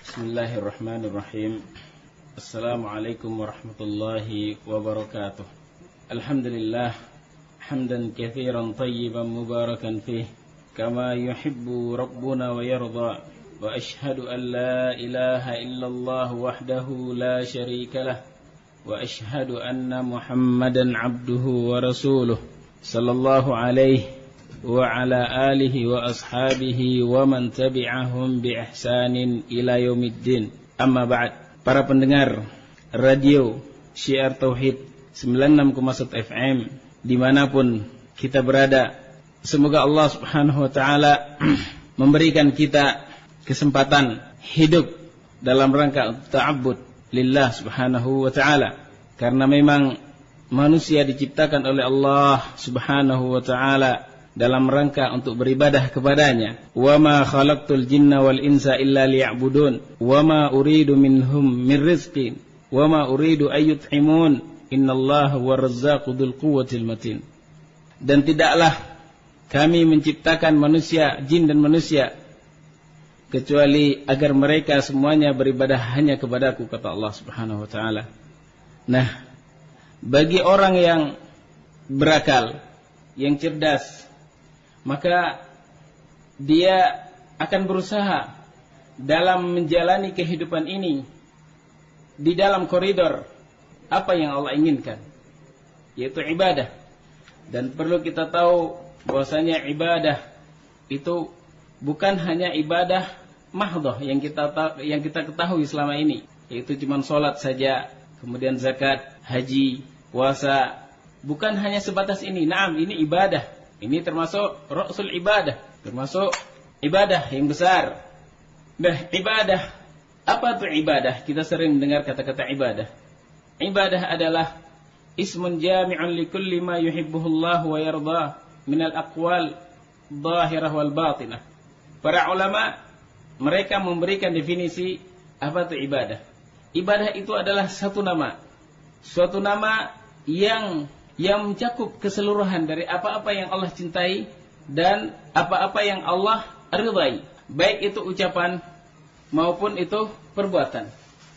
Bismillahirrahmanirrahim. Assalamualaikum warahmatullahi wabarakatuh. Alhamdulillah hamdan katsiran tayyiban mubarakan fih kama yuhibbu rabbuna wa yarda. Wa ashhadu an la ilaha illallah wahdahu la syarika lah. Wa ashhadu anna Muhammadan abduhu wa rasuluh sallallahu alaihi wa ala alihi wa ashabihi wa man tabi'ahum bi ihsanin ila yaumiddin. Amma ba'd. Para pendengar radio Syiar Tauhid 96,1 FM dimanapun kita berada, semoga Allah subhanahu wa ta'ala memberikan kita kesempatan hidup dalam rangka ta'abbud lillah subhanahu wa ta'ala. Karena memang manusia diciptakan oleh Allah subhanahu wa ta'ala dalam rangka untuk beribadah kepadanya. Wa ma khalaqtul jinna wal insa illa liya'budun wa ma uridu minhum min rizqin wa ma uridu ayyut'imun innallaha huwar-razzaqu dzul quwwatil matin. Dan tidaklah kami menciptakan manusia, jin dan manusia, kecuali agar mereka semuanya beribadah hanya kepadaku, kata Allah subhanahu wa ta'ala. Nah, bagi orang yang berakal, yang cerdas, maka dia akan berusaha dalam menjalani kehidupan ini di dalam koridor apa yang Allah inginkan, yaitu ibadah. Dan perlu kita tahu bahwasanya ibadah itu bukan hanya ibadah mahdhah yang kita ketahui selama ini, yaitu cuma sholat saja, kemudian zakat, haji, puasa. Bukan hanya sebatas ini. Naam, ini ibadah. Ini termasuk ra'sul ibadah, termasuk ibadah yang besar. Nah, ibadah, apa itu ibadah? Kita sering mendengar kata-kata ibadah. Ibadah adalah ismun jami'un likulli ma yuhibbuhullah wa yardah minal aqwal zahirah wal batinah. Para ulama mereka memberikan definisi apa itu ibadah. Ibadah itu adalah suatu nama yang mencakup keseluruhan dari apa-apa yang Allah cintai dan apa-apa yang Allah ridai, baik itu ucapan maupun itu perbuatan.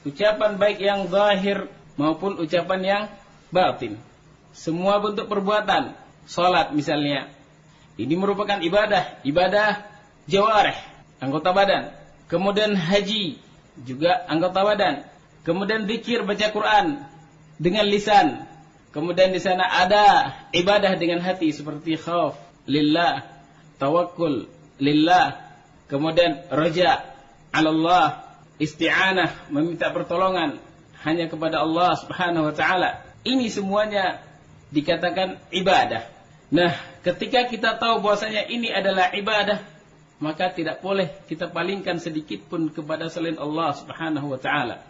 Ucapan baik yang zahir maupun ucapan yang batin. Semua bentuk perbuatan. Salat misalnya, ini merupakan ibadah jawarih, anggota badan. Kemudian haji, juga anggota badan. Kemudian zikir, baca Quran dengan lisan. Kemudian di sana ada ibadah dengan hati seperti khauf lillah, tawakkul lillah, kemudian raja 'ala Allah, isti'anah, meminta pertolongan hanya kepada Allah Subhanahu wa taala. Ini semuanya dikatakan ibadah. Nah, ketika kita tahu bahwasanya ini adalah ibadah, maka tidak boleh kita palingkan sedikit pun kepada selain Allah Subhanahu wa taala.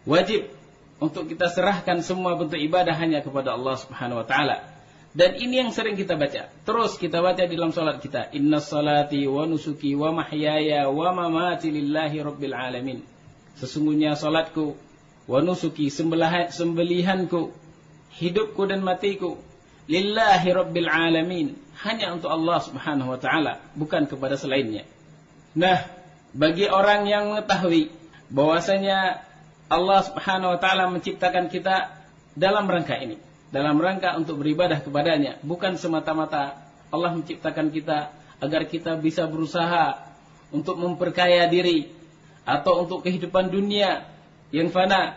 Wajib untuk kita serahkan semua bentuk ibadah hanya kepada Allah Subhanahu wa taala. Dan ini yang sering kita baca. Terus kita baca di dalam salat kita, innas salati wa nusuki wa mahyaya wa mamati lillahi rabbil alamin. Sesungguhnya salatku, wa nusuki, sembelihanku, hidupku dan matiku, lillahi rabbil alamin, hanya untuk Allah Subhanahu wa taala, bukan kepada selainnya. Nah, bagi orang yang mengetahui bahwasanya Allah Subhanahu wa ta'ala menciptakan kita dalam rangka ini, dalam rangka untuk beribadah kepadanya, bukan semata-mata Allah menciptakan kita agar kita bisa berusaha untuk memperkaya diri atau untuk kehidupan dunia yang fana,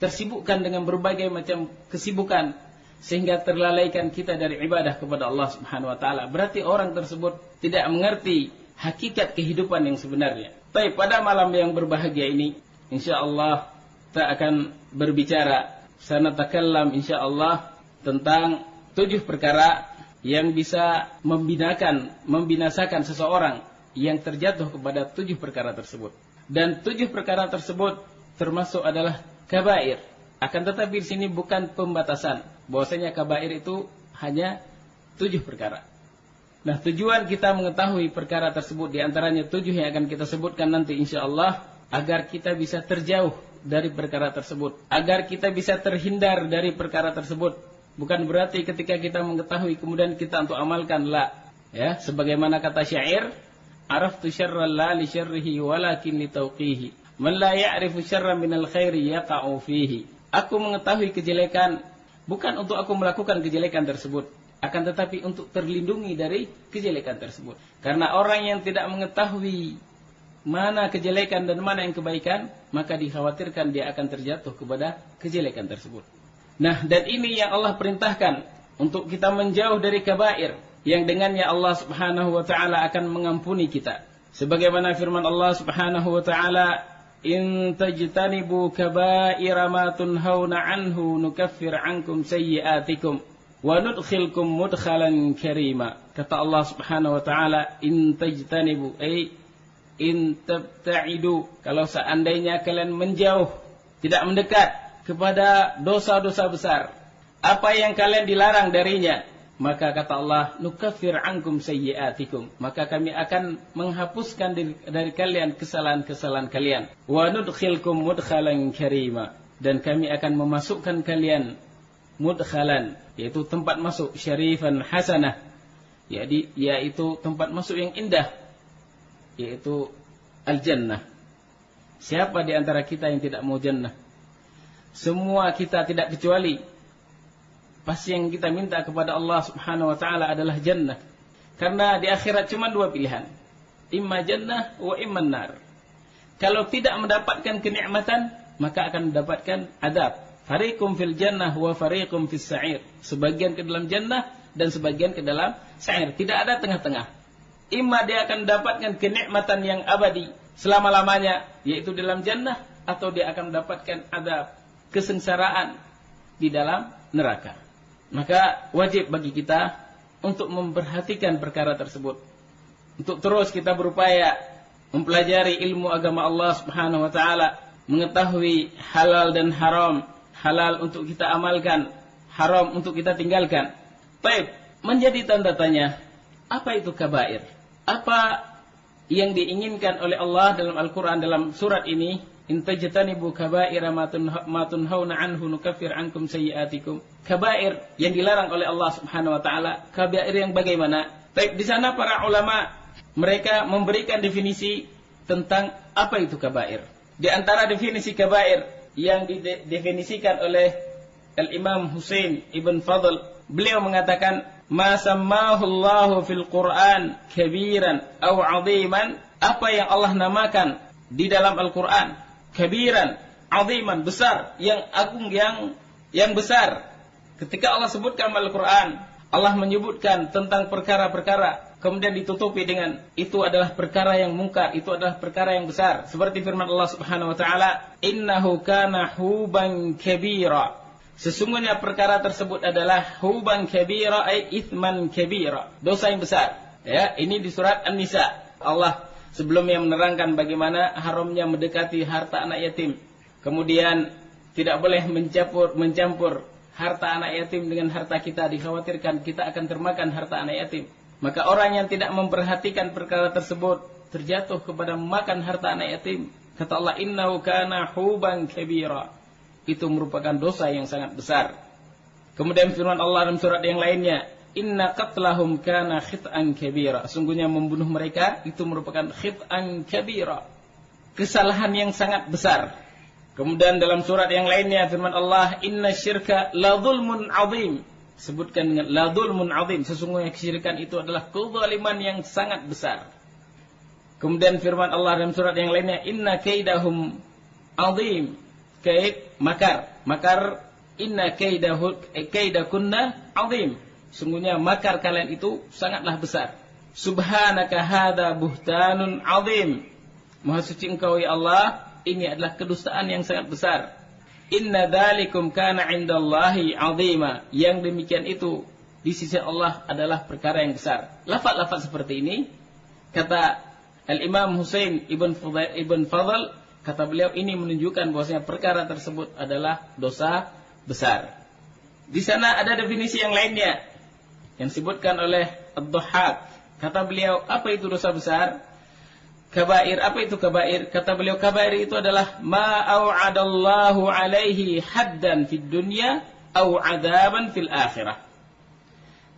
tersibukkan dengan berbagai macam kesibukan sehingga terlalaikan kita dari ibadah kepada Allah Subhanahu wa ta'ala. Berarti orang tersebut tidak mengerti hakikat kehidupan yang sebenarnya. Tapi pada malam yang berbahagia ini, insyaallah kita akan berbicara, sanatakallam insyaallah, tentang 7 perkara yang bisa membinasakan seseorang yang terjatuh kepada 7 perkara tersebut. Dan 7 perkara tersebut termasuk adalah kabair. Akan tetapi di sini bukan pembatasan bahwasanya kabair itu hanya 7 perkara. Nah, tujuan kita mengetahui perkara tersebut, di antaranya 7 yang akan kita sebutkan nanti insyaallah, agar kita bisa terjauh dari perkara tersebut, agar kita bisa terhindar dari perkara tersebut. Bukan berarti ketika kita mengetahui kemudian kita untuk amalkan, la. Ya, sebagaimana kata syair, araftu syarra la li syarrihi walakin li tauqihi. Man la ya'rifu syarran minal khairi yaqa'u fihi. Aku mengetahui kejelekan bukan untuk aku melakukan kejelekan tersebut, akan tetapi untuk terlindungi dari kejelekan tersebut. Karena orang yang tidak mengetahui mana kejelekan dan mana yang kebaikan, maka dikhawatirkan dia akan terjatuh kepada kejelekan tersebut. Nah, dan ini yang Allah perintahkan untuk kita menjauh dari kabair, yang dengannya Allah Subhanahu wa taala akan mengampuni kita. Sebagaimana firman Allah Subhanahu wa taala, "In tajtanibu kaba'ira ma tunhauna anhu nukaffir 'ankum sayyi'atikum wa nudkhilkum mudkhalan karima." Kata Allah Subhanahu wa taala, "In tajtanibu," ay in tabta'idu, kalau seandainya kalian menjauh, tidak mendekat kepada dosa-dosa besar, apa yang kalian dilarang darinya, maka kata Allah, nukaffir ankum sayyi'atikum, maka kami akan menghapuskan dari kalian kesalahan-kesalahan kalian, wa nudkhilkum mudkhalan karima, dan kami akan memasukkan kalian mudkhalan, yaitu tempat masuk, syarifan hasanah, yaitu tempat masuk yang indah, yaitu al-jannah. Siapa di antara kita yang tidak mau jannah? Semua kita tidak kecuali. Pasti yang kita minta kepada Allah Subhanahu wa taala adalah jannah. Karena di akhirat cuma dua pilihan. Imma jannah wa imma nar. Kalau tidak mendapatkan kenikmatan, maka akan mendapatkan adab. Fariqum fil jannah wa fariqum fis sa'ir. Sebagian ke dalam jannah dan sebagian ke dalam sa'ir. Tidak ada tengah-tengah. Imma dia akan mendapatkan kenikmatan yang abadi selama-lamanya, yaitu dalam jannah, atau dia akan mendapatkan adab, kesengsaraan di dalam neraka. Maka wajib bagi kita untuk memperhatikan perkara tersebut, untuk terus kita berupaya mempelajari ilmu agama Allah Subhanahu wa taala, mengetahui halal dan haram, halal untuk kita amalkan, haram untuk kita tinggalkan. Baik, menjadi tanda tanya, apa itu kabair? Apa yang diinginkan oleh Allah dalam Al-Quran dalam surat ini? In tajtanibu kaba'ira ma tunhauna anhu nukaffir ankum sayyi'atikum. Kabair yang dilarang oleh Allah Subhanahu wa taala, kabair yang bagaimana? Baik, di sana para ulama mereka memberikan definisi tentang apa itu kabair. Di antara definisi kabair yang didefinisikan oleh Al-Imam Husain ibn Fadl, beliau mengatakan, ma sammahu Allahu fil Qur'an kabiran aw 'aziman, apa yang Allah namakan di dalam Al-Qur'an kabiran, 'aziman, besar, yang agung, yang besar. Ketika Allah sebutkan Al-Qur'an, Allah menyebutkan tentang perkara-perkara, kemudian ditutupi dengan itu adalah perkara yang mungkar, itu adalah perkara yang besar. Seperti firman Allah Subhanahu wa taala, innahu kana huban kabira. Sesungguhnya perkara tersebut adalah huban kabira, ay ithman kabira, dosa yang besar. Ya, ini di surat An-Nisa. Allah sebelumnya menerangkan bagaimana haramnya mendekati harta anak yatim. Kemudian tidak boleh mencampur harta anak yatim dengan harta kita, dikhawatirkan kita akan termakan harta anak yatim. Maka orang yang tidak memperhatikan perkara tersebut terjatuh kepada memakan harta anak yatim. Kata Allah, innahu kana huban kabira. Itu merupakan dosa yang sangat besar. Kemudian firman Allah dalam surat yang lainnya, inna qatlahum kana khit'an kabira. Sungguhnya membunuh mereka itu merupakan khit'an kabira, kesalahan yang sangat besar. Kemudian dalam surat yang lainnya firman Allah, inna syirka la zulmun azim. Sebutkan dengan la zulmun azim, sesungguhnya kesyirikan itu adalah kezaliman yang sangat besar. Kemudian firman Allah dalam surat yang lainnya, inna kaidahum azim. Kaid, makar, inna kaidakunna azim. Sungguhnya makar kalian itu sangatlah besar. Subhanaka hadza buhtanun azim. Maha suci Engkau ya Allah, ini adalah kedustaan yang sangat besar. Inna dzalikum kana 'indallahi 'azima. Yang demikian itu di sisi Allah adalah perkara yang besar. Lafaz-lafaz seperti ini, kata Al-Imam Husain ibn Fadl, kata beliau, ini menunjukkan bahwasanya perkara tersebut adalah dosa besar. Di sana ada definisi yang lainnya yang disebutkan oleh Ad-Dhahhak. Kata beliau, apa itu dosa besar? Kabair, apa itu kabair? Kata beliau, kabair itu adalah ma au'adallahu alaihi haddan fid dunya au adaban fil akhirah.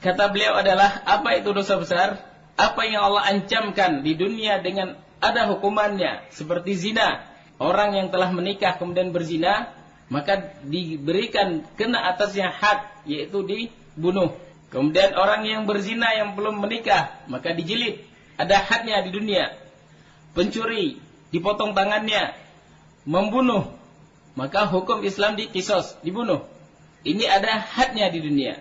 Kata beliau adalah, apa itu dosa besar? Apa yang Allah ancamkan di dunia dengan ada hukumannya, seperti zina, orang yang telah menikah kemudian berzina, maka diberikan kena atasnya had, yaitu dibunuh. Kemudian orang yang berzina yang belum menikah, maka dijilid, ada hadnya di dunia. Pencuri dipotong tangannya, membunuh, maka hukum Islam dikisos, dibunuh. Ini ada hadnya di dunia.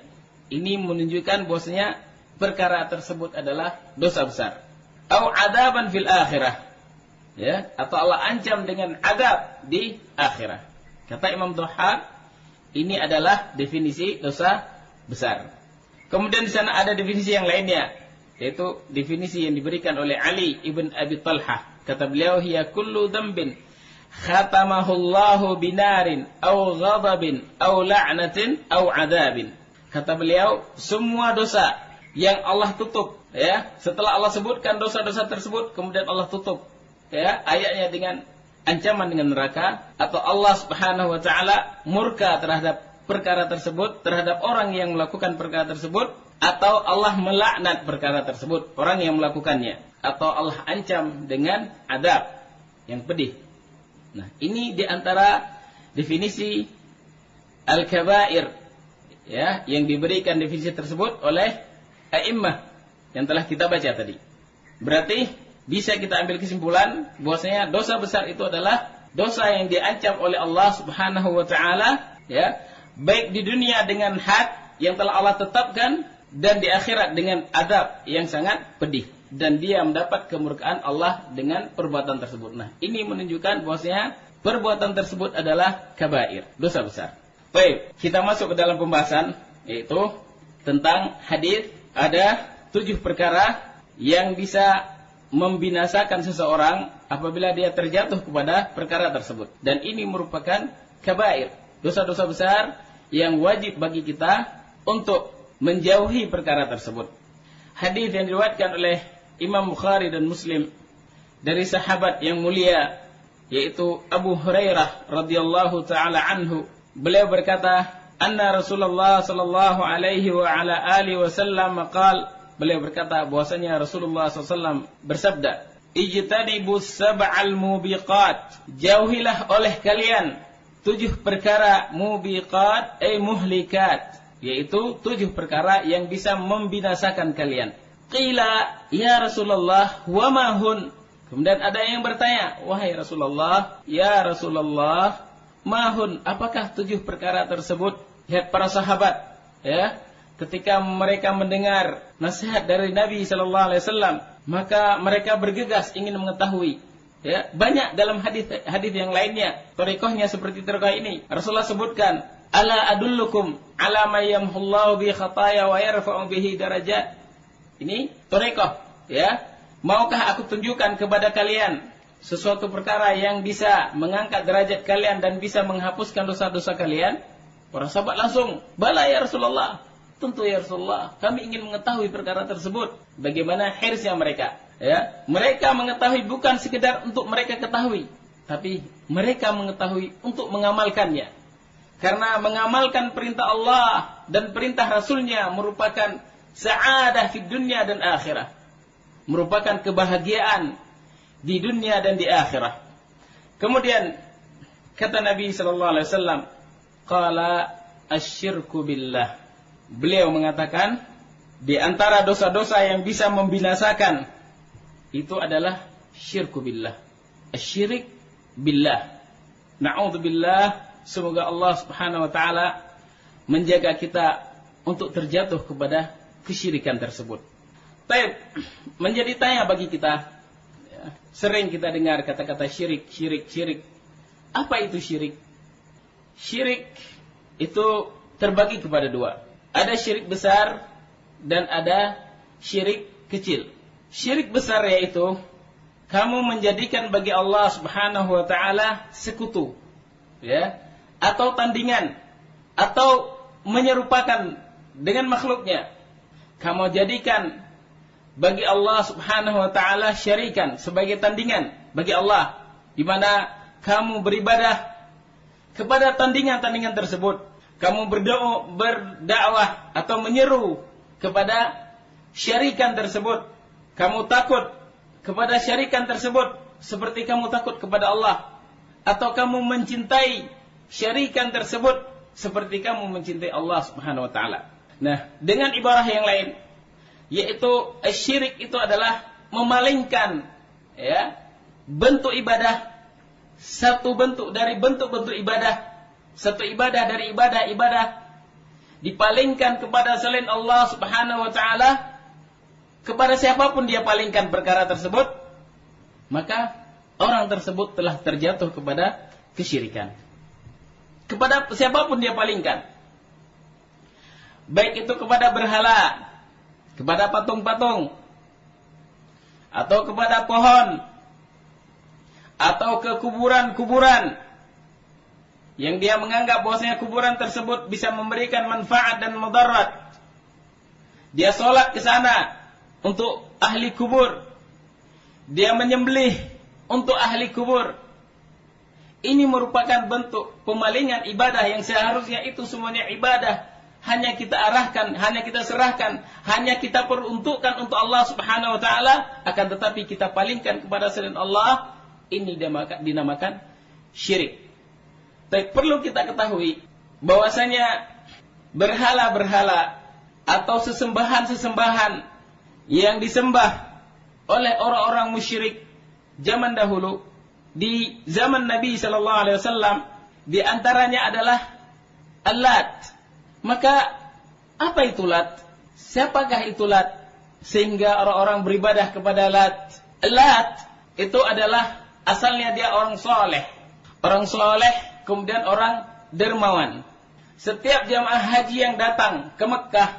Ini menunjukkan bahwasanya perkara tersebut adalah dosa besar. Au adaban fil akhirah. Ya, atau Allah ancam dengan adab di akhirah. Kata Imam Dhahhak, ini adalah definisi dosa besar. Kemudian di sana ada definisi yang lainnya, yaitu definisi yang diberikan oleh Ali ibn Abi Talhah. Kata beliau, hiya kullu dhanbin khatamahullahu binarin au ghadabin au la'natin au adabin. Kata beliau, semua dosa yang Allah tutup, ya, setelah Allah sebutkan dosa-dosa tersebut, kemudian Allah tutup, ya, ayatnya dengan ancaman dengan neraka, atau Allah Subhanahu wa taala murka terhadap perkara tersebut, terhadap orang yang melakukan perkara tersebut, atau Allah melaknat perkara tersebut, orang yang melakukannya, atau Allah ancam dengan adab yang pedih. Nah, ini diantara definisi al-kabair, ya, yang diberikan definisi tersebut oleh a'immah yang telah kita baca tadi. Berarti bisa kita ambil kesimpulan bahwasanya dosa besar itu adalah dosa yang diancam oleh Allah Subhanahu wa taala, ya, baik di dunia dengan had yang telah Allah tetapkan, dan di akhirat dengan adab yang sangat pedih, dan dia mendapat kemurkaan Allah dengan perbuatan tersebut. Nah, ini menunjukkan bahwasanya perbuatan tersebut adalah kabair, dosa besar. Baik, kita masuk ke dalam pembahasan, yaitu tentang hadis. Ada 7 perkara yang bisa membinasakan seseorang apabila dia terjatuh kepada perkara tersebut, dan ini merupakan kabair, dosa-dosa besar yang wajib bagi kita untuk menjauhi perkara tersebut. Hadis yang diriwayatkan oleh Imam Bukhari dan Muslim dari sahabat yang mulia, yaitu Abu Hurairah radhiyallahu taala anhu. Beliau berkata, anna Rasulullah sallallahu alaihi wa ala alihi wasallam qaal, beliau berkata bahwasanya Rasulullah SAW bersabda, ijtanibus sab'al mubiqat, jauhilah oleh kalian 7 perkara mubiqat, muhlikat, yaitu 7 perkara yang bisa membinasakan kalian. Qila ya Rasulullah wa ma hun. Kemudian ada yang bertanya, wahai Rasulullah, ya Rasulullah, mahun, apakah 7 perkara tersebut? Lihat para sahabat, ya, ketika mereka mendengar nasihat dari Nabi sallallahu alaihi wasallam, maka mereka bergegas ingin mengetahui. Ya, banyak dalam hadis yang lainnya, thariqahnya seperti thariqah ini. Rasulullah sebutkan, ala adullukum ala may yamhullahu bi khataya wa yarfa'u bihi darajat. Ini thariqah, ya. Maukah aku tunjukkan kepada kalian sesuatu perkara yang bisa mengangkat derajat kalian dan bisa menghapuskan dosa-dosa kalian? Para sahabat langsung, bala ya Rasulullah. Tentu ya Rasulullah, kami ingin mengetahui perkara tersebut. Bagaimana hirsnya mereka? Ya, mereka mengetahui bukan sekedar untuk mereka ketahui, tapi mereka mengetahui untuk mengamalkannya. Karena mengamalkan perintah Allah dan perintah Rasulnya merupakan sa'adah di dunia dan akhirah. Merupakan kebahagiaan di dunia dan di akhirah. Kemudian kata Nabi sallallahu alaihi wasallam, qala asyirku billah. Beliau mengatakan di antara dosa-dosa yang bisa membinasakan itu adalah syirku billah. Asyirik billah. Na'udzubillah, semoga Allah Subhanahu wa taala menjaga kita untuk terjatuh kepada kesyirikan tersebut. Baik, menjadi tanya bagi kita, sering kita dengar kata-kata syirik, syirik, syirik. Apa itu syirik? Syirik itu terbagi kepada 2. Ada syirik besar dan ada syirik kecil. Syirik besar yaitu kamu menjadikan bagi Allah Subhanahu wa taala sekutu, ya, atau tandingan, atau menyerupakan dengan makhluknya. Kamu jadikan bagi Allah Subhanahu wa taala syarikan, sebagai tandingan bagi Allah, di mana kamu beribadah kepada tandingan-tandingan tersebut. Kamu berdakwah atau menyeru kepada syarikan tersebut. Kamu takut kepada syarikan tersebut seperti kamu takut kepada Allah. atau kamu mencintai syarikan tersebut seperti kamu mencintai Allah Subhanahu wa taala. Nah, dengan ibarah yang lain, yaitu syirik itu adalah memalingkan ya bentuk ibadah, satu bentuk dari bentuk-bentuk ibadah, satu ibadah dari ibadah-ibadah dipalingkan kepada selain Allah Subhanahu wa taala. Kepada siapapun dia palingkan perkara tersebut, maka orang tersebut telah terjatuh kepada kesyirikan. Kepada siapapun dia palingkan, baik itu kepada berhala, kepada patung-patung, atau kepada pohon, atau ke kuburan-kuburan, yang dia menganggap bahwasanya kuburan tersebut bisa memberikan manfaat dan mudarat. Dia sholat ke sana untuk ahli kubur, dia menyembelih untuk ahli kubur. Ini merupakan bentuk pemalingan ibadah yang seharusnya itu semuanya ibadah hanya kita arahkan, hanya kita serahkan, hanya kita peruntukkan untuk Allah Subhanahu wa taala, akan tetapi kita palingkan kepada selain Allah. Ini dinamakan syirik. Tapi perlu kita ketahui bahwasanya berhala-berhala atau sesembahan-sesembahan yang disembah oleh orang-orang musyrik zaman dahulu, di zaman Nabi sallallahu alaihi wasallam, di antaranya adalah Al-Lat. Maka apa itu Lat? Siapakah itu Lat sehingga orang-orang beribadah kepada Lat? Lat itu adalah asalnya dia orang soleh. Orang soleh, kemudian orang dermawan. Setiap jamaah haji yang datang ke Mekah,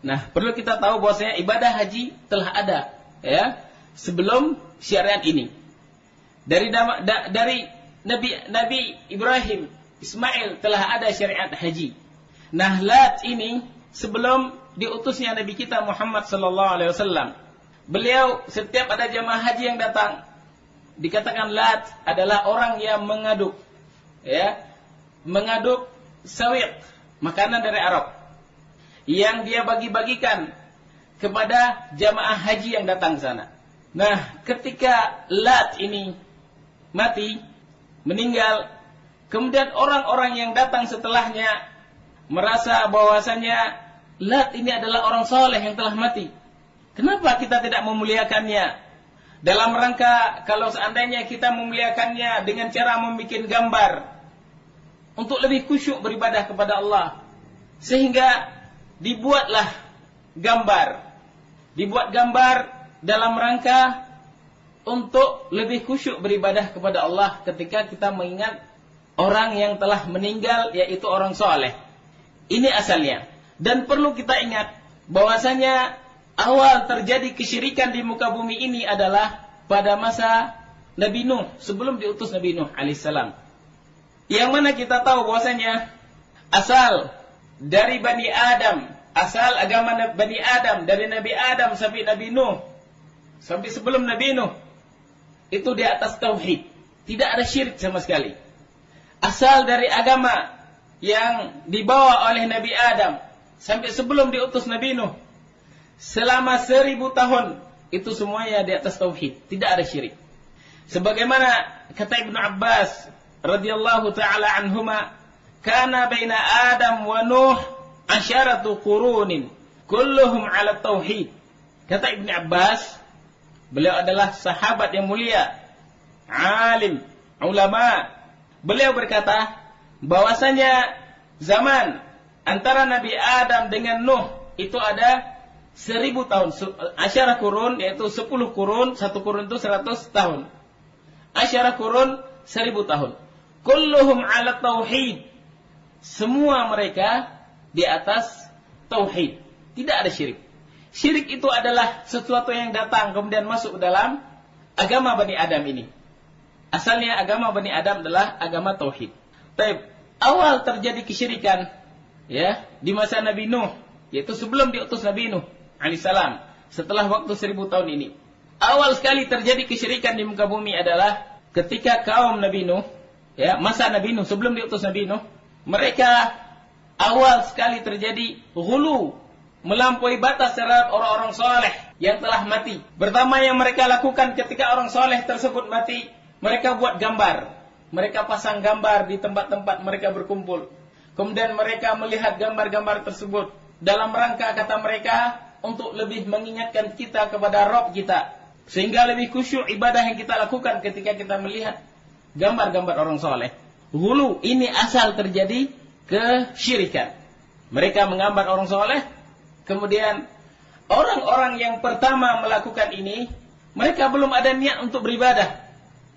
nah, perlu kita tahu bahwasanya ibadah haji telah ada ya sebelum syariat ini. Dari Nabi Ibrahim, Ismail telah ada syariat haji. Nah, Lat ini sebelum diutusnya Nabi kita Muhammad sallallahu alaihi wasallam, beliau setiap ada jamaah haji yang datang, dikatakan Lat adalah orang yang mengaduk sawiq, makanan dari Arab, yang dia bagi-bagikan kepada jamaah haji yang datang ke sana. Nah, ketika Lat ini mati, meninggal, kemudian orang-orang yang datang setelahnya merasa bahwasanya Lat ini adalah orang soleh yang telah mati. Kenapa kita tidak memuliakannya? Dalam rangka kalau seandainya kita memuliakannya dengan cara membuat gambar untuk lebih khusyuk beribadah kepada Allah, sehingga dibuat gambar dalam rangka untuk lebih khusyuk beribadah kepada Allah ketika kita mengingat orang yang telah meninggal, yaitu orang soleh. Ini asalnya. Dan perlu kita ingat bahwasanya awal terjadi kesyirikan di muka bumi ini adalah pada masa Nabi Nuh, sebelum diutus Nabi Nuh alaihissalam. Yang mana kita tahu bahwasanya asal dari Bani Adam, asal agama Bani Adam, dari Nabi Adam sampai Nabi Nuh, sampai sebelum Nabi Nuh, itu di atas tauhid, tidak ada syirik sama sekali. Asal dari agama yang dibawa oleh Nabi Adam sampai sebelum diutus Nabi Nuh, selama 1000 tahun, itu semuanya di atas tauhid, tidak ada syirik. Sebagaimana kata Ibnu Abbas radhiyallahu taala anhuma, kana baina Adam wa Nuh asyaratu qurunin kulluhum ala tauhid. Kata Ibnu Abbas, beliau adalah sahabat yang mulia, alim, ulama. Beliau berkata bahwasanya zaman antara Nabi Adam dengan Nuh itu ada 1000 tahun. Asyara kurun, yaitu 10 kurun, 1 kurun itu 100 tahun. Asyara kurun 1000 tahun. Kulluhum ala tauhid. Semua mereka di atas tauhid, tidak ada syirik. Syirik itu adalah sesuatu yang datang kemudian masuk dalam agama Bani Adam ini. Asalnya agama Bani Adam adalah agama tauhid. Tapi awal terjadi kesyirikan ya di masa Nabi Nuh, yaitu sebelum diutus Nabi Nuh alaihissalam, setelah waktu 1000 tahun ini. Awal sekali terjadi kesyirikan di muka bumi adalah ketika kaum Nabi Nuh, ya, masa Nabi Nuh sebelum diutus Nabi Nuh, mereka awal sekali terjadi ghulu, melampaui batas terhadap orang-orang soleh yang telah mati. Pertama yang mereka lakukan ketika orang soleh tersebut mati, mereka buat gambar. mereka pasang gambar di tempat-tempat mereka berkumpul. Kemudian mereka melihat gambar-gambar tersebut dalam rangka, kata mereka, untuk lebih mengingatkan kita kepada Rabb kita, sehingga lebih khusyuk ibadah yang kita lakukan ketika kita melihat gambar-gambar orang soleh. Ghulu ini asal terjadi kesyirikan. Mereka menggambar orang soleh, kemudian orang-orang yang pertama melakukan ini, mereka belum ada niat untuk beribadah,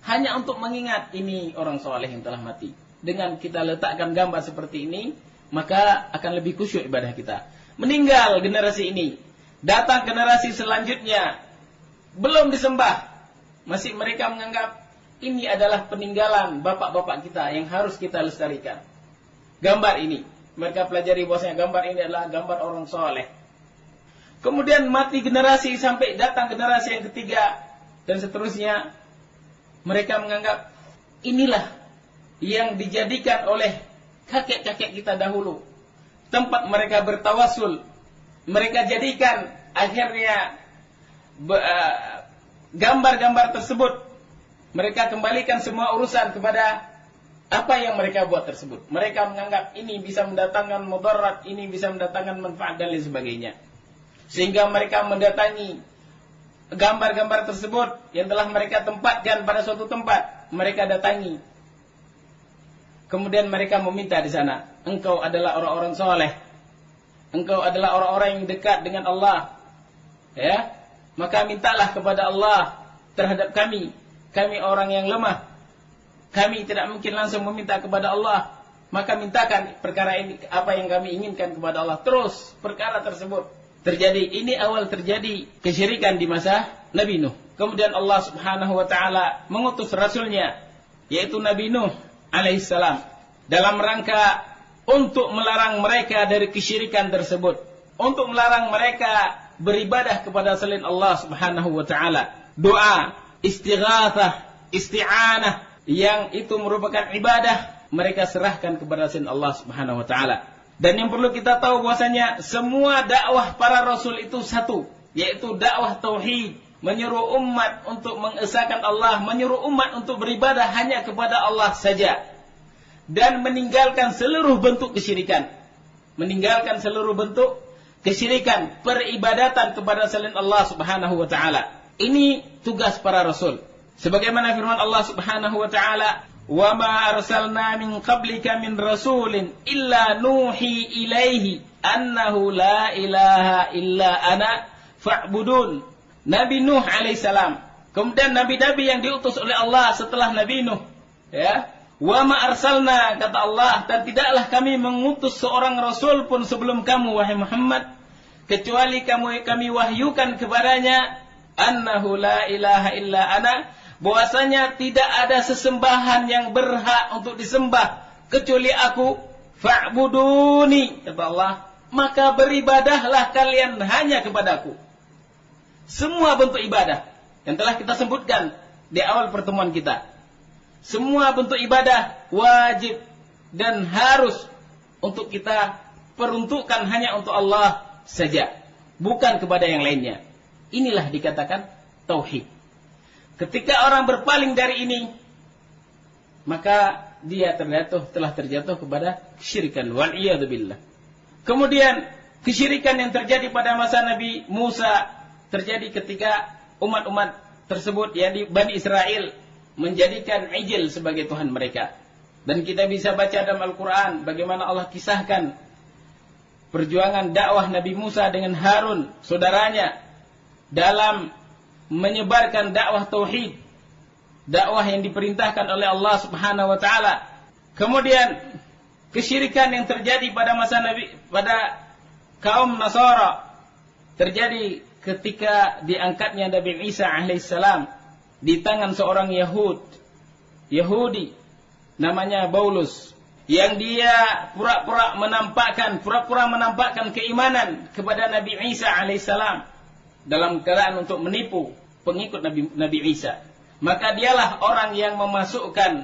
hanya untuk mengingat ini orang soleh yang telah mati. Dengan kita letakkan gambar seperti ini, maka akan lebih khusyuk ibadah kita. Meninggal generasi ini, datang generasi selanjutnya, belum disembah, masih mereka menganggap ini adalah peninggalan bapak-bapak kita yang harus kita lestarikan. Gambar ini, mereka pelajari bahwasanya gambar ini adalah gambar orang soleh. Kemudian mati generasi sampai datang generasi yang ketiga dan seterusnya, mereka menganggap inilah yang dijadikan oleh kakek-kakek kita dahulu tempat mereka bertawasul. Mereka jadikan akhirnya gambar-gambar tersebut, mereka kembalikan semua urusan kepada apa yang mereka buat tersebut. Mereka menganggap ini bisa mendatangkan mudarat, ini bisa mendatangkan manfaat dan lain sebagainya. Sehingga mereka mendatangi gambar-gambar tersebut yang telah mereka tempatkan pada suatu tempat. Mereka datangi. Kemudian mereka meminta di sana, engkau adalah orang-orang soleh, engkau adalah orang-orang yang dekat dengan Allah, ya, maka mintalah kepada Allah terhadap kami. Kami orang yang lemah, kami tidak mungkin langsung meminta kepada Allah, maka mintakan perkara ini, apa yang kami inginkan kepada Allah. Terus perkara tersebut terjadi. Ini awal terjadi kesyirikan di masa Nabi Nuh. Kemudian Allah Subhanahu wa taala mengutus rasulnya, yaitu Nabi Nuh alaihissalam, dalam rangka untuk melarang mereka dari kesyirikan tersebut, untuk melarang mereka beribadah kepada selain Allah Subhanahu wa taala. Doa, istighatsah, isti'anah, yang itu merupakan ibadah, mereka serahkan kepada selain Allah Subhanahu wa taala. Dan yang perlu kita tahu bahwasanya semua dakwah para rasul itu satu, yaitu dakwah tauhid, menyuruh umat untuk mengesahkan Allah, menyuruh umat untuk beribadah hanya kepada Allah saja, dan meninggalkan seluruh bentuk kesyirikan. Meninggalkan seluruh bentuk kesyirikan, peribadatan kepada selain Allah Subhanahu wa taala. Ini tugas para rasul. Sebagaimana firman Allah Subhanahu wa taala, "Wa ma arsalna min qablika min rasulin illa nuhi ilaihi annahu la ilaha illa ana fa'budun." Nabi Nuh alaihissalam, kemudian nabi-nabi yang diutus oleh Allah setelah Nabi Nuh, ya. Wa ma arsalna, kata Allah, dan tidaklah kami mengutus seorang rasul pun sebelum kamu wahai Muhammad, kecuali kami wahyukan kepadanya annahu la ilaha illa ana, bahwasanya tidak ada sesembahan yang berhak untuk disembah kecuali aku, fa'buduni, kata Allah, maka beribadahlah kalian hanya kepadaku. Semua bentuk ibadah yang telah kita sebutkan di awal pertemuan kita, semua bentuk ibadah wajib dan harus untuk kita peruntukkan hanya untuk Allah saja, bukan kepada yang lainnya. Inilah dikatakan tauhid. Ketika orang berpaling dari ini, maka dia telah terjatuh kepada kesyirikan. Wal'iyadzubillah. Kemudian kesyirikan yang terjadi pada masa Nabi Musa terjadi ketika umat-umat tersebut, yakni Bani Israel, menjadikan ijil sebagai Tuhan mereka. Dan kita bisa baca dalam Al-Quran bagaimana Allah kisahkan perjuangan dakwah Nabi Musa dengan Harun, saudaranya, dalam menyebarkan dakwah tauhid, dakwah yang diperintahkan oleh Allah Subhanahu wa taala. Kemudian kesyirikan yang terjadi pada masa Nabi, pada kaum Nasara, terjadi ketika diangkatnya Nabi Isa alaihissalam di tangan seorang Yahudi namanya Paulus, yang dia pura-pura menampakkan keimanan kepada Nabi Isa alaihissalam dalam keadaan untuk menipu pengikut Nabi Isa. Maka dialah orang yang memasukkan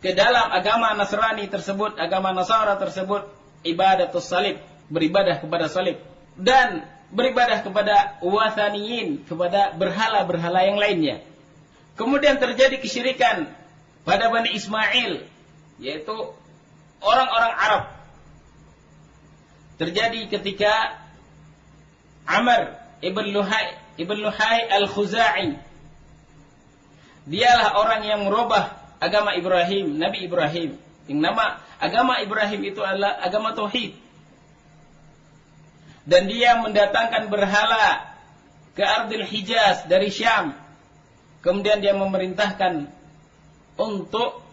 ke dalam agama Nasrani tersebut, agama Nasara tersebut, ibadatus salib, beribadah kepada salib, dan beribadah kepada wathaniyin, kepada berhala-berhala yang lainnya. Kemudian terjadi kesyirikan pada Bani Ismail, yaitu orang-orang Arab. Terjadi ketika Amr ibn Luhai al-Khuzai. Dialah orang yang merubah agama Ibrahim, Nabi Ibrahim. Yang nama agama Ibrahim itu adalah agama tauhid. Dan dia mendatangkan berhala ke Ardil Hijaz dari Syam. Kemudian dia memerintahkan untuk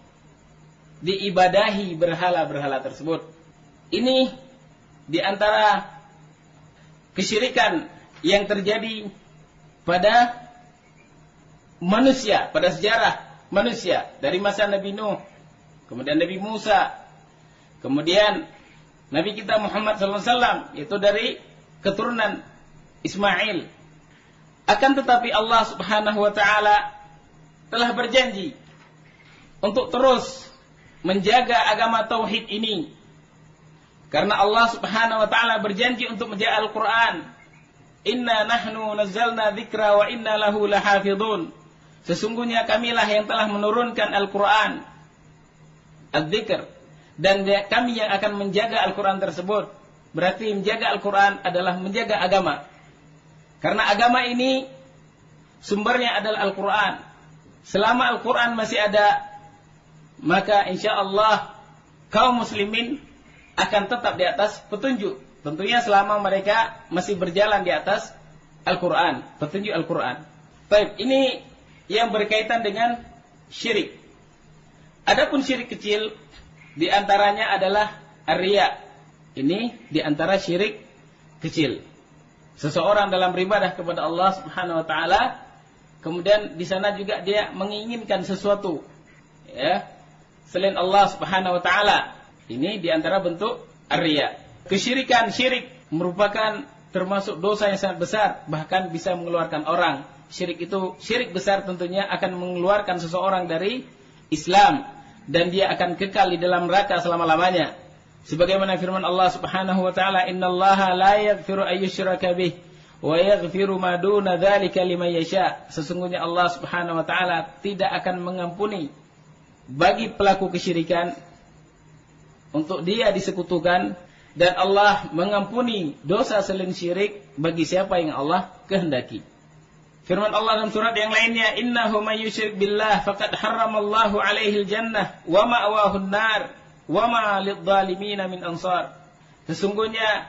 diibadahi berhala-berhala tersebut. Ini di antara kesyirikan yang terjadi pada manusia, pada sejarah manusia dari masa Nabi Nuh, kemudian Nabi Musa, kemudian Nabi kita Muhammad SAW, itu dari keturunan Ismail. Akan tetapi Allah Subhanahu wa taala telah berjanji untuk terus menjaga agama tauhid ini. Karena Allah Subhanahu wa taala berjanji untuk menjaga Al-Qur'an. Inna nahnu nazzalna dzikra wa inna lahu lahafidhun. Sesungguhnya kamilah yang telah menurunkan Al-Qur'an, Adz-Dzikr, dan kami yang akan menjaga Al-Qur'an tersebut. Berarti menjaga Al-Qur'an adalah menjaga agama. Karena agama ini sumbernya adalah Al-Qur'an. Selama Al-Qur'an masih ada, maka insyaallah kaum muslimin akan tetap di atas petunjuk. Tentunya selama mereka masih berjalan di atas Al-Quran, petunjuk Al-Quran. Baik, ini yang berkaitan dengan syirik. Adapun syirik kecil, di antaranya adalah ar-riya. Ini di antara syirik kecil. Seseorang dalam beribadah kepada Allah Subhanahu wa taala, kemudian di sana juga dia menginginkan sesuatu, ya, selain Allah Subhanahu wa taala. Ini di antara bentuk ar-riya. Kesyirikan, syirik merupakan termasuk dosa yang sangat besar, bahkan bisa mengeluarkan orang. Syirik itu, syirik besar tentunya akan mengeluarkan seseorang dari Islam, dan dia akan kekal di dalam neraka selama-lamanya. Sebagaimana firman Allah Subhanahu wa taala, "Innallaha la yaghfiru ayyushraka bih wa yaghfiru ma duna dzalika liman yasha." Sesungguhnya Allah Subhanahu wa taala tidak akan mengampuni bagi pelaku kesyirikan untuk dia disekutukan, dan Allah mengampuni dosa selain syirik bagi siapa yang Allah kehendaki. Firman Allah dalam surat yang lainnya, "Innahu may yusyrik billah faqad harramallahu 'alaihi al-jannah wa ma'wahu an-nar wa ma lidh-dhalimin min ansar." Sesungguhnya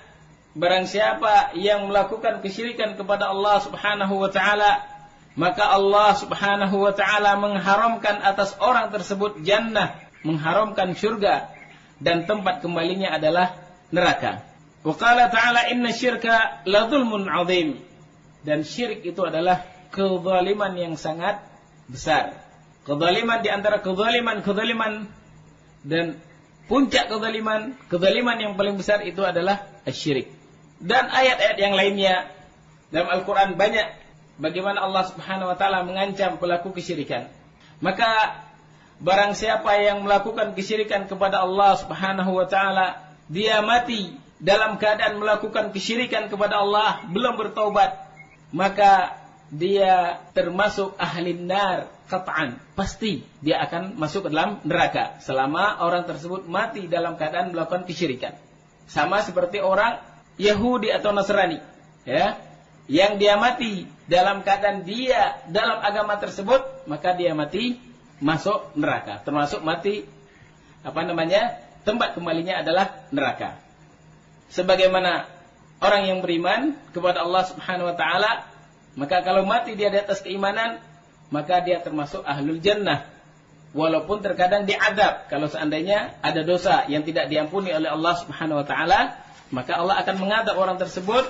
barang siapa yang melakukan kesyirikan kepada Allah Subhanahu wa taala, maka Allah Subhanahu wa taala mengharamkan atas orang tersebut jannah, mengharamkan surga, dan tempat kembalinya adalah neraka. Wa qala ta'ala, "Inna syirka la dzulmun 'adzim." Dan syirik itu adalah kezaliman yang sangat besar. Kezaliman di antara kezaliman dan puncak kezaliman yang paling besar itu adalah asyirik. Dan ayat-ayat yang lainnya dalam Al-Quran banyak bagaimana Allah Subhanahu wa taala mengancam pelaku kesyirikan. Maka barang siapa yang melakukan kesyirikan kepada Allah Subhanahu wa taala, dia mati dalam keadaan melakukan kesyirikan kepada Allah, belum bertaubat, maka dia termasuk ahli nar qat'an. Pasti dia akan masuk ke dalam neraka selama orang tersebut mati dalam keadaan melakukan kesyirikan. Sama seperti orang Yahudi atau Nasrani, ya, yang dia mati dalam keadaan dia dalam agama tersebut, maka dia mati masuk neraka. Termasuk mati tempat kembalinya adalah neraka. Sebagaimana orang yang beriman kepada Allah Subhanahu wa taala, maka kalau mati dia di atas keimanan, maka dia termasuk ahlul jannah. Walaupun terkadang diadab, kalau seandainya ada dosa yang tidak diampuni oleh Allah Subhanahu wa taala, maka Allah akan mengadab orang tersebut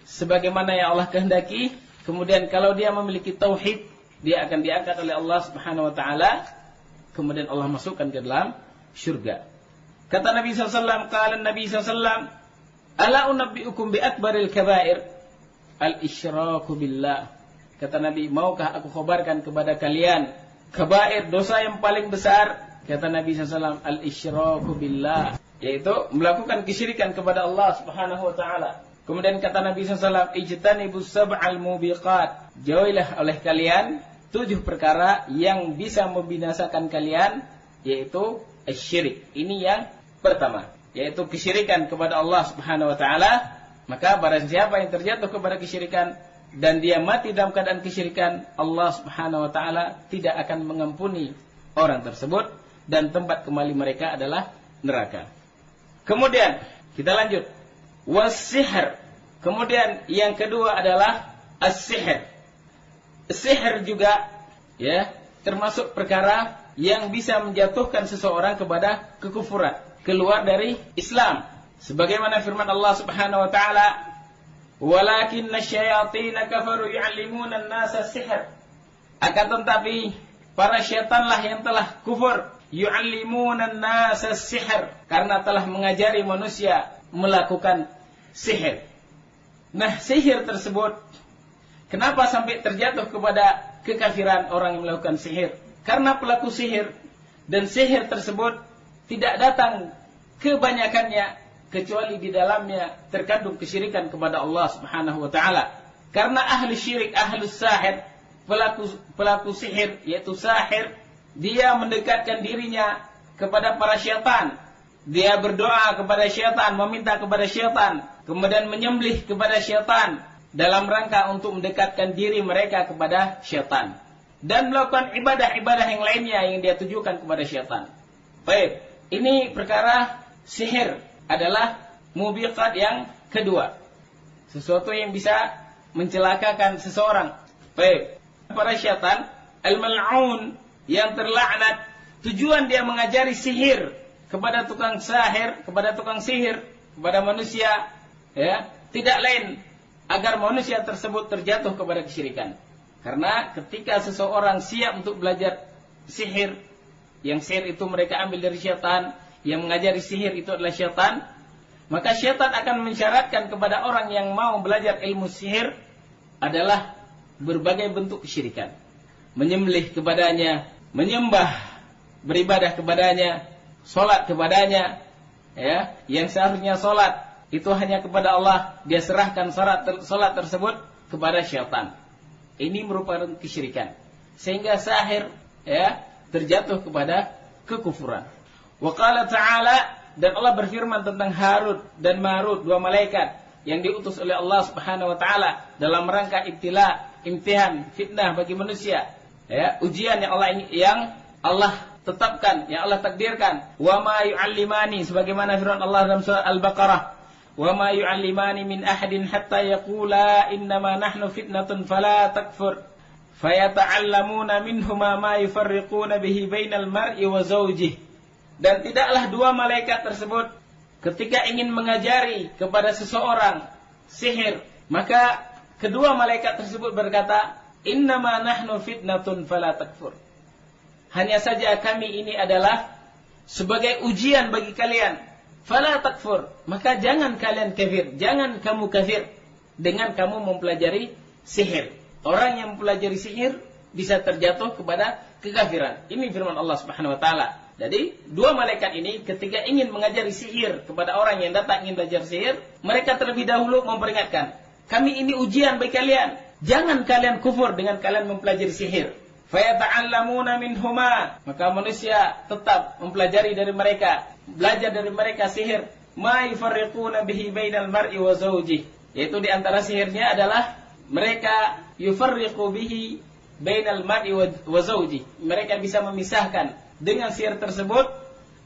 sebagaimana yang Allah kehendaki. Kemudian kalau dia memiliki tauhid, dia akan diangkat oleh Allah Subhanahu wa taala, kemudian Allah masukkan ke dalam syurga. Kata Nabi SAW, qala Nabi SAW, "Ala unabbiukum bi akbaril kabair al-isyraku billah." Kata Nabi, maukah aku khabarkan kepada kalian kabair, dosa yang paling besar? Kata Nabi SAW, al-isyraku billah, yaitu melakukan kesyirikan kepada Allah Subhanahu wa taala. Kemudian kata Nabi SAW, ijtanibus sab'al mubiqat, jauhilah oleh kalian 7 perkara yang bisa membinasakan kalian, yaitu syirik. Ini yang pertama, yaitu kesyirikan kepada Allah Subhanahu wa taala. Maka barang siapa yang terjatuh kepada kesyirikan dan dia mati dalam keadaan kesyirikan, Allah Subhanahu wa taala tidak akan mengampuni orang tersebut dan tempat kembali mereka adalah neraka. Kemudian kita lanjut. Was-sihr. Kemudian yang kedua adalah as-sihr. Sihir juga ya termasuk perkara yang bisa menjatuhkan seseorang kepada kekufuran, keluar dari Islam. Sebagaimana firman Allah Subhanahu wa taala, "Walakinna syayatina kafaru yu'allimuna an-nasa sihr." Akan tetapi para syaitanlah yang telah kufur, yu'allimuna an-nasa sihr, karena telah mengajari manusia melakukan sihir. Nah, sihir tersebut kenapa sampai terjatuh kepada kekafiran orang yang melakukan sihir? Karena pelaku sihir dan sihir tersebut tidak datang kebanyakannya kecuali di dalamnya terkandung kesyirikan kepada Allah Subhanahu wa taala. Karena ahli syirik, ahli sahir, pelaku sihir yaitu sahir, dia mendekatkan dirinya kepada para syaitan. Dia berdoa kepada syaitan, meminta kepada syaitan, kemudian menyembelih kepada syaitan dalam rangka untuk mendekatkan diri mereka kepada syaitan dan melakukan ibadah-ibadah yang lainnya yang dia tujukan kepada syaitan. Baik, ini perkara sihir adalah mubiqat yang kedua, sesuatu yang bisa mencelakakan seseorang. Baik, para syaitan al-mal'un yang terlaknat, tujuan dia mengajari sihir kepada tukang sahir, kepada tukang sihir, kepada manusia, ya, tidak lain agar manusia tersebut terjatuh kepada kesyirikan. Karena ketika seseorang siap untuk belajar sihir, yang sihir itu mereka ambil dari syaitan, yang mengajari sihir itu adalah syaitan, maka syaitan akan mensyaratkan kepada orang yang mau belajar ilmu sihir adalah berbagai bentuk kesyirikan. Menyembelih kepadanya, menyembah, beribadah kepadanya, sholat kepadanya, ya, yang seharusnya sholat itu hanya kepada Allah, dia serahkan salat tersebut kepada syaitan. Ini merupakan kesyirikan, sehingga sahir ya terjatuh kepada kekufuran. Wa qala ta'ala, dan Allah berfirman tentang Harut dan Marut, 2 malaikat yang diutus oleh Allah Subhanahu wa taala dalam rangka ibtila, imtihan, fitnah bagi manusia. Ya, ujian yang Allah tetapkan, yang Allah takdirkan. Wa ma yu'allimani, sebagaimana firman Allah dalam surah Al-Baqarah, "Wa ma yu'allimani min ahadin hatta yaqula innama nahnu fitnatun fala takfur fayata'allamuna minhuma ma yufarriquna bihi bainal mar'i wa zawjihi." Dan tidaklah 2 malaikat tersebut ketika ingin mengajari kepada seseorang sihir, maka kedua malaikat tersebut berkata, "Innama nahnu fitnatun fala takfur." Hanya saja kami ini adalah sebagai ujian bagi kalian. Fala takfur, maka jangan kalian kafir, jangan kamu kafir dengan kamu mempelajari sihir. Orang yang mempelajari sihir bisa terjatuh kepada kekafiran. Ini firman Allah Subhanahu wa taala. Jadi 2 malaikat ini ketika ingin mengajari sihir kepada orang yang datang ingin belajar sihir, mereka terlebih dahulu memperingatkan, kami ini ujian bagi kalian, jangan kalian kufur dengan kalian mempelajari sihir. Fayata'allamuna minhuma, maka manusia tetap mempelajari dari mereka, belajar dari mereka sihir, ma yufarriquna bihi bainal mar'i wa zawjihi, yaitu di antara sihirnya adalah mereka yufarriqu bihi bainal mar'i wa zawjihi, mereka bisa memisahkan dengan sihir tersebut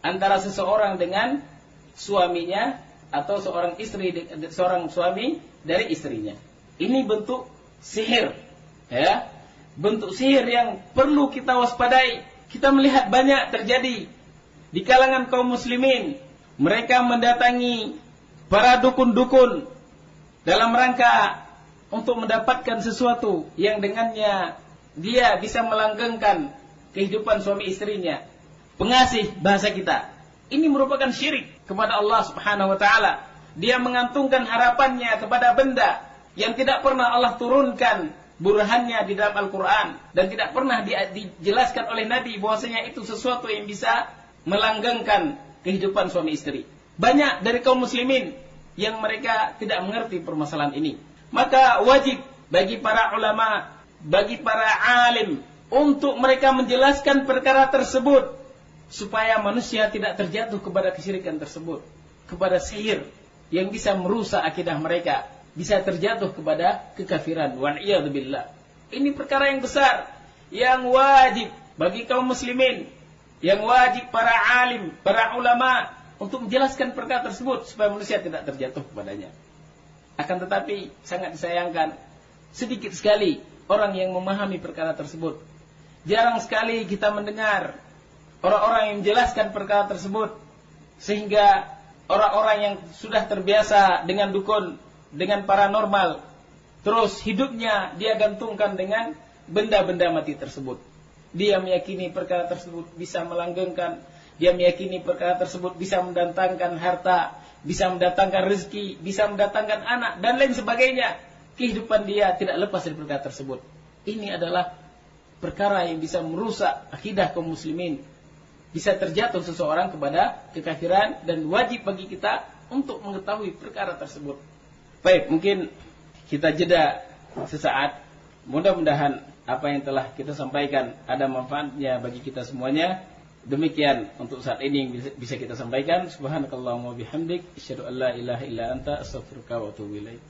antara seseorang dengan suaminya atau seorang suami dari istrinya. Ini bentuk sihir, ya. Bentuk sihir yang perlu kita waspadai. Kita melihat banyak terjadi di kalangan kaum muslimin. Mereka mendatangi para dukun-dukun dalam rangka untuk mendapatkan sesuatu yang dengannya dia bisa melanggengkan kehidupan suami istrinya. Pengasih bahasa kita. Ini merupakan syirik kepada Allah Subhanahu wa taala. Dia mengantungkan harapannya kepada benda yang tidak pernah Allah turunkan burhannya di dalam Al-Quran, dan tidak pernah dijelaskan oleh Nabi bahwasanya itu sesuatu yang bisa melanggengkan kehidupan suami istri. Banyak dari kaum muslimin yang mereka tidak mengerti permasalahan ini. Maka wajib bagi para ulama, bagi para alim untuk mereka menjelaskan perkara tersebut supaya manusia tidak terjatuh kepada kesyirikan tersebut, kepada sihir yang bisa merusak akidah mereka, bisa terjatuh kepada kekafiran. Wa'iyadzubillah. Ini perkara yang besar yang wajib bagi kaum muslimin, yang wajib para alim, para ulama untuk menjelaskan perkara tersebut supaya manusia tidak terjatuh kepadanya. Akan tetapi sangat disayangkan, sedikit sekali orang yang memahami perkara tersebut. Jarang sekali kita mendengar orang-orang yang menjelaskan perkara tersebut, sehingga orang-orang yang sudah terbiasa dengan dukun, dengan paranormal, terus hidupnya dia gantungkan dengan benda-benda mati tersebut. Dia meyakini perkara tersebut bisa melanggengkan, dia meyakini perkara tersebut bisa mendatangkan harta, bisa mendatangkan rezeki, bisa mendatangkan anak, dan lain sebagainya. Kehidupan dia tidak lepas dari perkara tersebut. Ini adalah perkara yang bisa merusak akidah kaum muslimin, bisa terjatuh seseorang kepada kekafiran, dan wajib bagi kita untuk mengetahui perkara tersebut. Baik, mungkin kita jeda sesaat. Mudah-mudahan apa yang telah kita sampaikan ada manfaatnya bagi kita semuanya. Demikian untuk saat ini yang bisa kita sampaikan. Subhanakallahumma bihamdik, asyhadu an la ilaha illa anta, astaghfiruka wa atubu ilaik.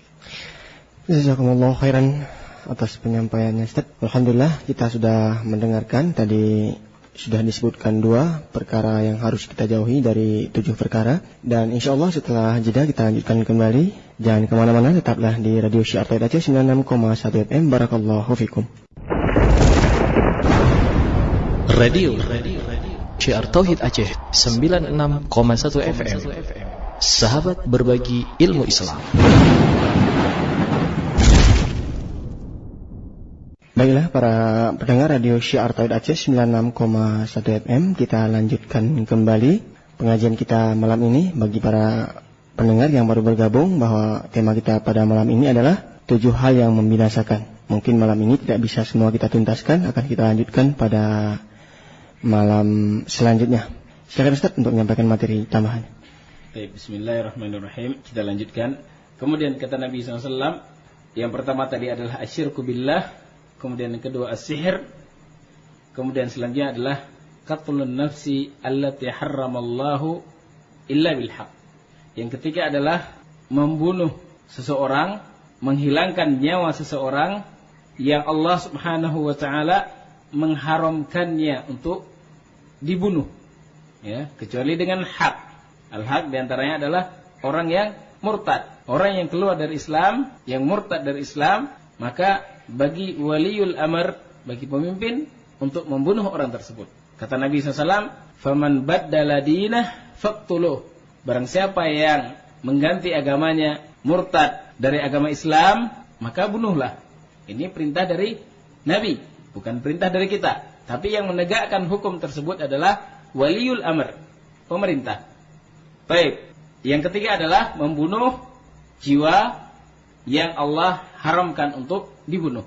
Jazakumullah khairan atas penyampaiannya, Ustaz. Alhamdulillah kita sudah mendengarkan, tadi sudah disebutkan 2 perkara yang harus kita jauhi dari 7 perkara. Dan insyaAllah setelah jeda kita lanjutkan kembali. Jangan kemana-mana, tetaplah di Radio Syiar Tauhid Aceh 96,1 FM. Barakallahu fikum. Radio Syiar Tauhid Aceh 96,1 FM. Sahabat berbagi ilmu Islam. Baiklah para pendengar Radio Syiar Tauhid Aceh 96,1 FM, kita lanjutkan kembali pengajian kita malam ini. Bagi para pendengar yang baru bergabung, bahwa tema kita pada malam ini adalah 7 hal yang membinasakan. Mungkin malam ini tidak bisa semua kita tuntaskan, akan kita lanjutkan pada malam selanjutnya. Silakan Ustaz untuk menyampaikan materi tambahan. Baik, bismillahirrahmanirrahim. Kita lanjutkan. Kemudian kata Nabi SAW, yang pertama tadi adalah asyirku billah, kemudian yang kedua as-sihir, kemudian selanjutnya adalah qatlun nafsi allati harramallahu illa bilhaq. Yang ketiga adalah membunuh seseorang, menghilangkan nyawa seseorang yang Allah Subhanahu wa taala mengharamkannya untuk dibunuh, ya, kecuali dengan hak. Al-haq diantaranya adalah orang yang murtad, orang yang keluar dari Islam, yang murtad dari Islam, maka bagi waliul amr, bagi pemimpin, untuk membunuh orang tersebut. Kata Nabi SAW, faman baddala dinah faqtuluh. Barang siapa yang mengganti agamanya, murtad dari agama Islam, maka bunuhlah. Ini perintah dari Nabi, bukan perintah dari kita. Tapi yang menegakkan hukum tersebut adalah waliul amr, pemerintah. Baik, yang ketiga adalah membunuh jiwa yang Allah haramkan untuk dibunuh,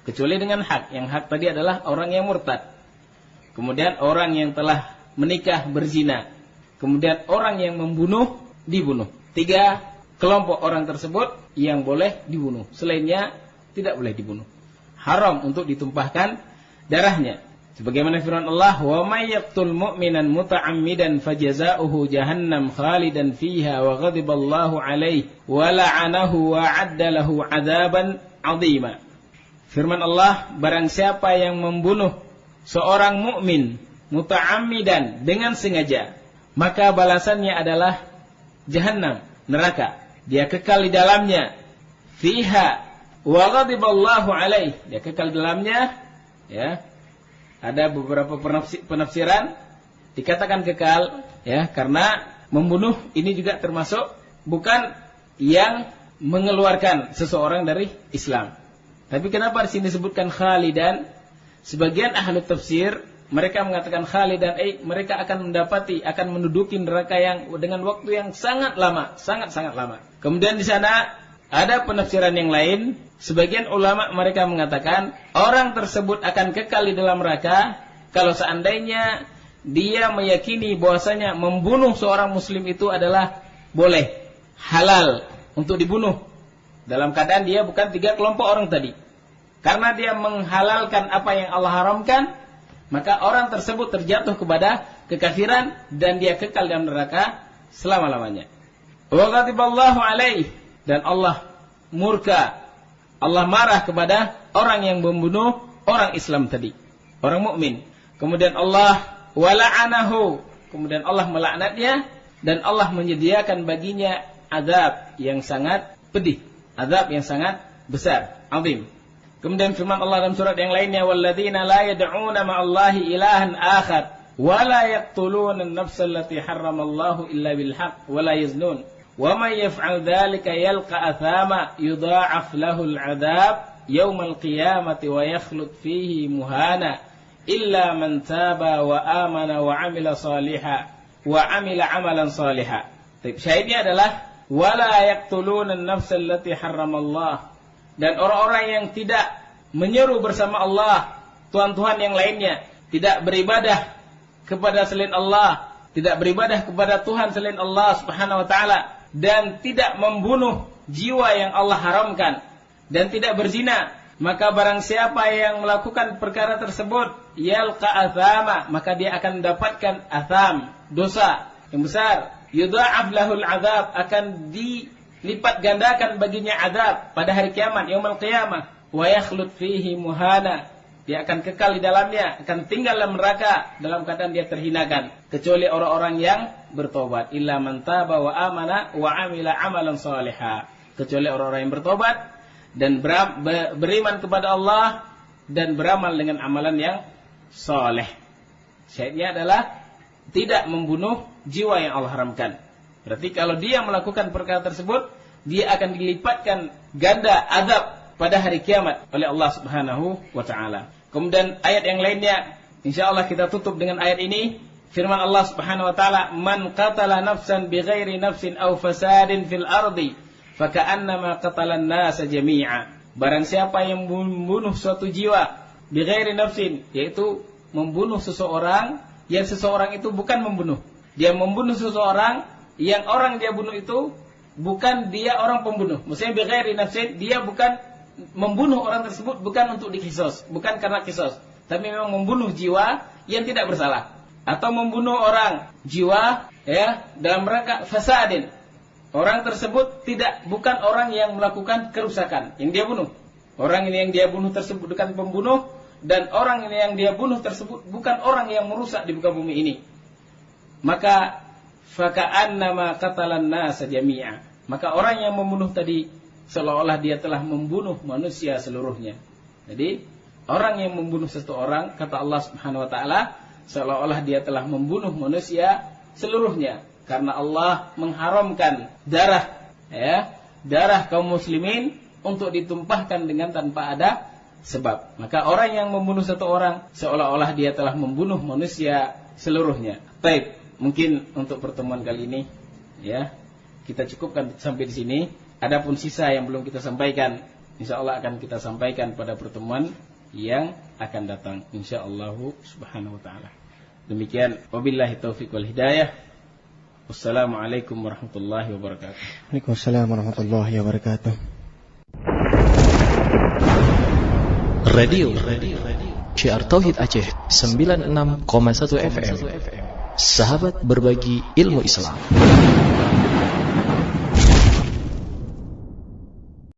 kecuali dengan hak. Yang hak tadi adalah orang yang murtad, kemudian orang yang telah menikah berzina, kemudian orang yang membunuh dibunuh. 3 kelompok orang tersebut yang boleh dibunuh, selainnya tidak boleh dibunuh. Haram untuk ditumpahkan darahnya. Sebagaimana firman Allah, wa may yaqtul mu'minan muta'ammidan fajaza'uhu jahannam khalidan fiha wa ghadiballahu alaihi wa la'anahu wa 'adda lahu 'adzaban 'azima. Firman Allah, barang siapa yang membunuh seorang mukmin muta'ammidan, dengan sengaja, maka balasannya adalah jahannam, neraka. Dia kekal di dalamnya. Fiha wa ghadiballahu alaihi, dia kekal di dalamnya, ya. Ada beberapa penafsiran dikatakan kekal, ya, karena membunuh ini juga termasuk bukan yang mengeluarkan seseorang dari Islam. Tapi kenapa di sini disebutkan khalidan? Sebagian ahli tafsir mereka mengatakan khalidan, mereka akan mendapati, akan menduduki neraka yang dengan waktu yang sangat lama, sangat-sangat lama. Kemudian di sana ada penafsiran yang lain. Sebagian ulama mereka mengatakan orang tersebut akan kekal di dalam neraka kalau seandainya dia meyakini bahwasanya membunuh seorang muslim itu adalah boleh, halal untuk dibunuh, dalam keadaan dia bukan 3 kelompok orang tadi. karena dia menghalalkan apa yang Allah haramkan, maka orang tersebut terjatuh kepada kekafiran dan dia kekal dalam neraka selama-lamanya. Wa ghadiballahu alaihi, dan Allah murka, Allah marah kepada orang yang membunuh orang Islam tadi, orang mukmin. Kemudian Allah wala'anahu, kemudian Allah melaknatnya dan Allah menyediakan baginya azab yang sangat pedih, azab yang sangat besar, azim. Kemudian firman Allah dalam surat yang lainnya, walladzina la yad'una ma'allahi ilahan akhar wa la yaqtuluna an-nafsa allati harramallahu illa bil haqq wa la yaznun wa man yaf'al dhalika yalqa athama yudha'af lahu al-'adab yawmal qiyamati wa yakhlud fihi muhana illa man taba wa amana wa 'amila salihan wa 'amila 'amalan salihan. Syahidnya adalah wala yaqtuluna an-nafsa allati harramallah, dan orang-orang yang tidak menyeru bersama Allah Tuhan-Tuhan yang lainnya, tidak beribadah kepada selain Allah, tidak beribadah kepada Tuhan selain Allah Subhanahu wa taala, dan tidak membunuh jiwa yang Allah haramkan, dan tidak berzina, maka barang siapa yang melakukan perkara tersebut yalqa athama, maka dia akan mendapatkan atham, dosa yang besar. Yudha'af lahul azab, akan dilipat gandakan baginya azab pada hari kiamat, yaumul qiyamah. Wa yakhlud fihi muhana, dia akan kekal di dalamnya, akan tinggal dalam neraka dalam keadaan dia terhinakan, kecuali orang-orang yang bertobat. Illa man taba wa amana wa amila amalan salihah, kecuali orang-orang yang bertobat dan beriman kepada Allah dan beramal dengan amalan yang saleh. Syahidnya adalah tidak membunuh jiwa yang Allah haramkan. Berarti kalau dia melakukan perkara tersebut, dia akan dilipatkan ganda azab pada hari kiamat oleh Allah Subhanahu wa taala. Kemudian ayat yang lainnya, insyaallah kita tutup dengan ayat ini. Firman Allah Subhanahu wa taala, "Man qatala nafsan bighairi nafsin aw fasadin fil ardi, faka'annama qatalan nasa jami'a." Barang siapa yang membunuh suatu jiwa bighairi nafsin, yaitu membunuh seseorang yang seseorang itu bukan membunuh. Dia membunuh seseorang yang orang dia bunuh itu bukan dia orang pembunuh. Maksudnya bighairi nafsin, dia bukan membunuh orang tersebut bukan untuk dikisos, bukan karena kisos, tapi memang membunuh jiwa yang tidak bersalah, atau membunuh orang jiwa ya dalam rangka fasadin. Orang tersebut bukan orang yang melakukan kerusakan yang dia bunuh. Orang ini yang dia bunuh tersebut bukan pembunuh, dan orang ini yang dia bunuh tersebut bukan orang yang merusak di muka bumi ini. Maka faka'annama qatalan nasa jami'a, maka orang yang membunuh tadi seolah-olah dia telah membunuh manusia seluruhnya. Jadi orang yang membunuh satu orang, kata Allah Subhanahu wa taala, seolah-olah dia telah membunuh manusia seluruhnya, karena Allah mengharamkan darah kaum muslimin untuk ditumpahkan dengan tanpa ada sebab. Maka orang yang membunuh satu orang seolah-olah dia telah membunuh manusia seluruhnya. Baik, mungkin untuk pertemuan kali ini ya kita cukupkan sampai di sini. Adapun sisa yang belum kita sampaikan, insyaallah akan kita sampaikan pada pertemuan yang akan datang, insyaallah subhanahu wa taala. Demikian, wabillahi taufiq wal hidayah. Wassalamualaikum warahmatullahi wabarakatuh. Waalaikumsalam warahmatullahi wabarakatuh. Radio Syiar Tauhid Aceh 96,1 FM. Sahabat berbagi ilmu Islam.